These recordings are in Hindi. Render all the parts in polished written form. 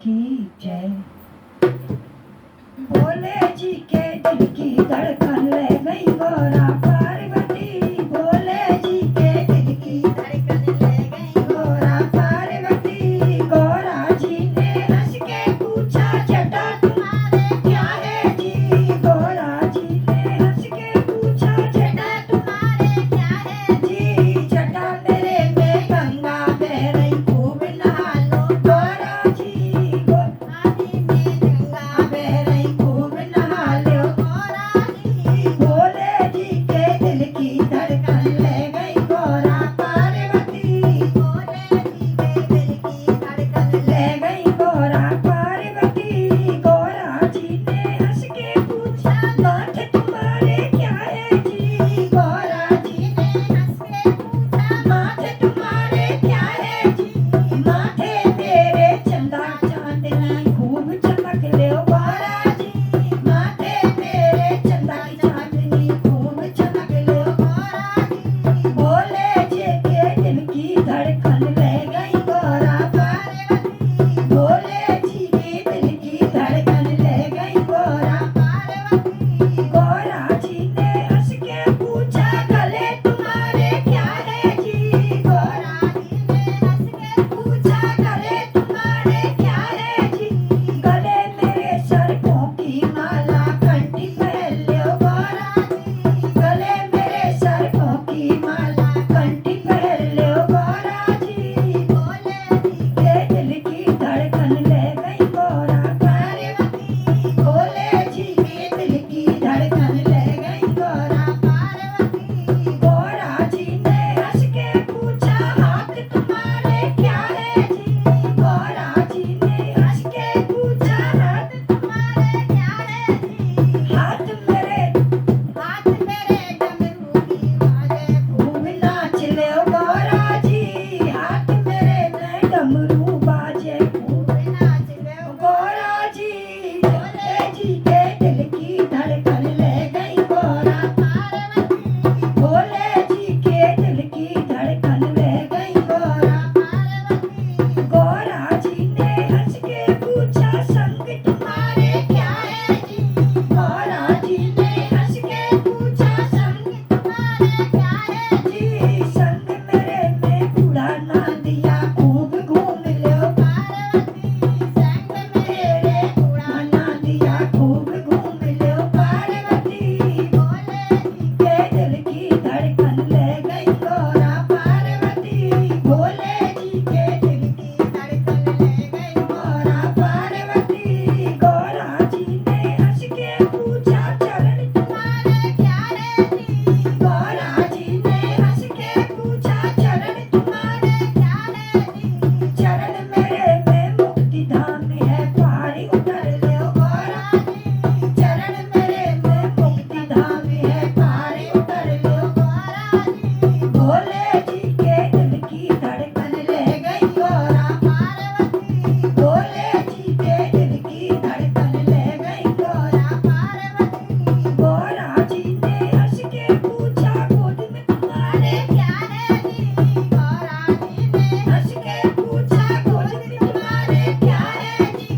की जय। भोले जी के दिल की धड़कन ले गई गौरा पार्वती। भोले जी के दिल की धड़कन ले गई गौरा पार्वती। गौरा जी ने हंस के पूछा जटा तुम्हारे क्या है जी। गौरा जी ने हंस के पूछा जटा तुम्हारे क्या है जी। जटा मेरे में गंगा बह रही खूब नहा लो गौरा जी। गंगा बह रही खूब नहा लो गौरा जी। भोले जी के दिल की धड़कन ले गई गौरा पार्वती। भोले जी के दिल की धड़कन ले गई गौरा पार्वती। गौरा जी ने हंस के पूछा माथे तुम्हारे क्या है जी। गौरा जी ने हंस के पूछा माथे तुम्हारे क्या है जी। माथे मेरे चंदा चांदनी खूब चमक ले गौरा जी। माथे मेरे चंदा की चांदनी खूब चमक ले गौरा जी। भोले जी के दिल की धड़कन ले गई गौरा पार्वती। भोले जी के दिल की धड़कन ले गई गौरा पार्वती। गौरा जी ने हंस के पूछा गले तुम्हारे क्या है जी। गौरा जी ने हंस के पूछा गले तुम्हारे क्या है जी। गले मेरे सर्पों की माला कंठी पहन लो गौरा जी। गले मेरे सर्पों की माला कंठी पहन लो गौरा जी। भोले जी के दिल की धड़कन ले गई गौरा पार्वती। भोले जी के दिल की धड़कन ले गई गौरा पार्वती। गौरा जी ने हंस के पूछा हाथ तुम्हारे क्या है जी। गौरा जी ने हंस के पूछा हाथ तुम्हारे क्या है जी। हाथ मेरे डमरू की बाजे खूब नाच ले गौरा जी। हाथ मेरे में डमरू बाजे खूब नाच ले गौरा जी। भोले जी के दिल की धड़कन ले गई गौरा पार्वती। भोले जी के दिल की धड़कन ले गई गौरा पार्वती। गौरा जी ने हंस के पूछा संग तुम्हारे क्या है जी। गौरा जी ने हंस के पूछा संग तुम्हारे क्या है जी। संग मेरे में बूढ़ा नांदिया खूब घूम लो पार्वती। संग मेरे बूढ़ा नांदिया खूब घूम लो पार्वती। भोले जी के दिल की धड़कन ले गई गौरा पार्वती। भोले जी के दिल की धड़कन ले गई गौरा पार्वती। गौरा जी ने हंस के पूछा चरण तुम्हारे क्या है जी। गौरा जी ने हंस के पूछा चरण तुम्हारे क्या है जी। चरण मेरे में मुक्ति धाम है पारी उतर लो गौरा जी। चरण मेरे में मुक्ति धाम है पारी उतर लो गौरा जी। भोले जी के दिल की धड़कन ले गई गौरा पार्वती। भोले जी के दिल की धड़कन ले गई गौरा पार्वती। गौरा जी ने हंस के पूछा गोद में तुम्हारे क्या है जी। गौरा जी ने हंस के पूछा गोद में तुम्हारे क्या है जी।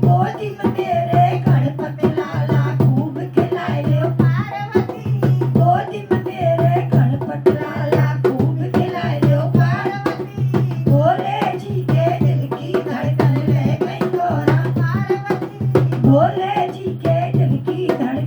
गोद में मेरे गणपति लाला खूब खिलाए लो पार्वती। गोद में मेरे गणपति लाला खूब खिलाए लो पार्वती। भोले जी के दिल की धड़कन ले गई गौरा पार्वती। भोले जी के दिल की धड़कन